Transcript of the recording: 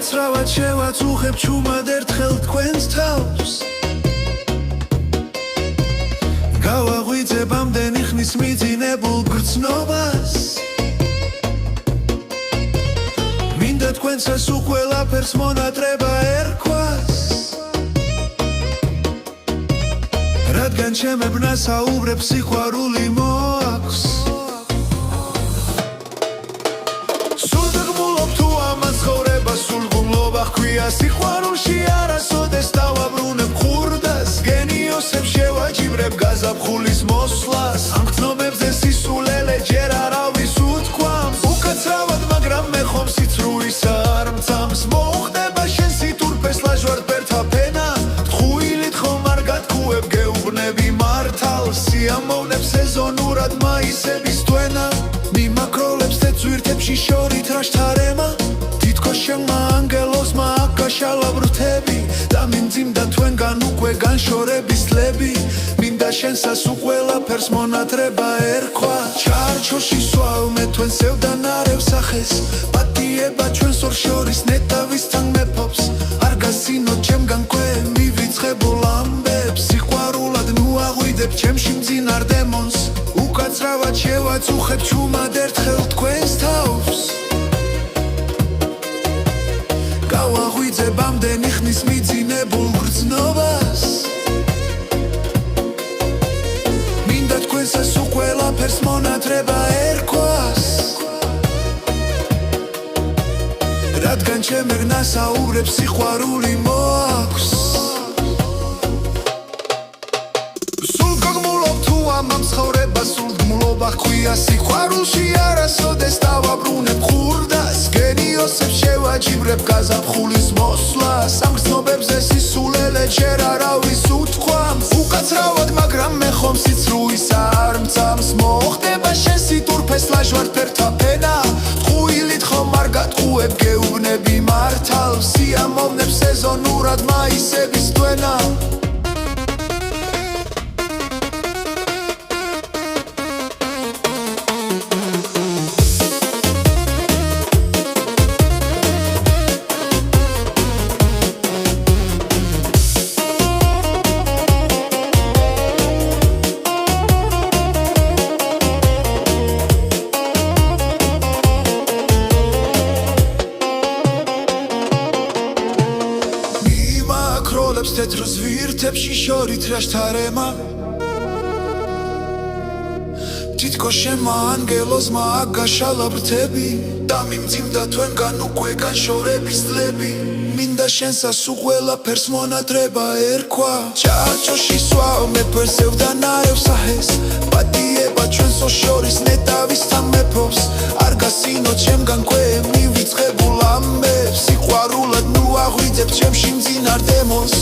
უკაცრავად შევაწუხებ ჩუმად ერთხელ თქვენს თავს გავაღვიძებ ამდენი ხნის მიძინებულ გრძნობას მინდა თქვენსას უყველაფერს მონატრება ერქვას რადგან ჩემებნა საუბრებს სიყვარული მოაქვს სიყვარულში არასოდეს დავაბრუნებ ხურდას გენიოსებს შევაჯიბრებ გაზაფხულის მოსვლას ამ გრძნობებზე სისულელე ჯერ არავის უთქვამს უკაცრავად მაგრამ მე ხომ სიცრუის არ მცამს მოუხდება შენ სიტურფეს ლაჟვარდ ბერთა ფენა ტყუილით ხომ არ გათქუებ გეუბნები მართალ სიამოვნებს სეზონურად მაისების თვენა მიმაქროლებს თეთრ შორით რა შთარემა შენმა ანგელოსმა აკაშალა ბრთები და მიმძიმდა თქვენგან უკვე განშორების წლები მინდა შენსას უყველაფერს მონატრება ერქვა ჩარჩოში სვავ მე თქვენ სევდანარევ სახეს პატიება ჩვენს ორ შორის ნეტავისთან მეფობს არ გასინოთ ჩემგან ქვე მივიწყებულ ამბებს სიყვარულად ნუ აღვიდებ ჩემში მძინარ დემონს უკაცრავად შევაწუხებ ჩუმად ერთხელ თქვენს თავს გავაღვიძებ ამდენი ხნის მიძინებულ გრძნობას მინდა თქვენსას უყველაფერს მონატრება ერქვას რადგან ჩემერნა საუბრებს სიყვარული მოაქვს სულ გაგმულობ თუ ამამ ცხოვრება სულ გმულობა ჰქვია სიყვარულში არასოდეს დავაბრუნებ ხურდას გენიოსებს შევაჯიბრებ გაზაფხულის მოსვლას ამ გრძნობებზე სისულელე ჯერ არავის უთქვამს უკაცრავად მაგრამ მე ხომ სიცრუის არ მცამს მოხდება შენ სიტურფეს ლაჟვარდ ბერთა ფენა ტყუილით ხომ არ გათქუებ გეუბნები მართალ სიამოვნებს სეზონურად მაისების თვენა თეთრ ზვირთებში შორით რა შთარემა თითქოს შენმა ანგელოზმა აკაშალა ბრთები და მიმძიმდა თქვენგან უკვე განშორების წლები მინდა შენსას უყველაფერს მონატრება ერქვა ჩარჩოში სვავ მე ფერს სევდანარევ საჰეს პატიება ჩვენს ორ შორის ნეტავისთან მეფობს არ გასინოთ ჩემგან ქვე მივიწყებულ ამბებს სიყვარულად ნუ აღვიძებ ჩემში მძინარ დემონს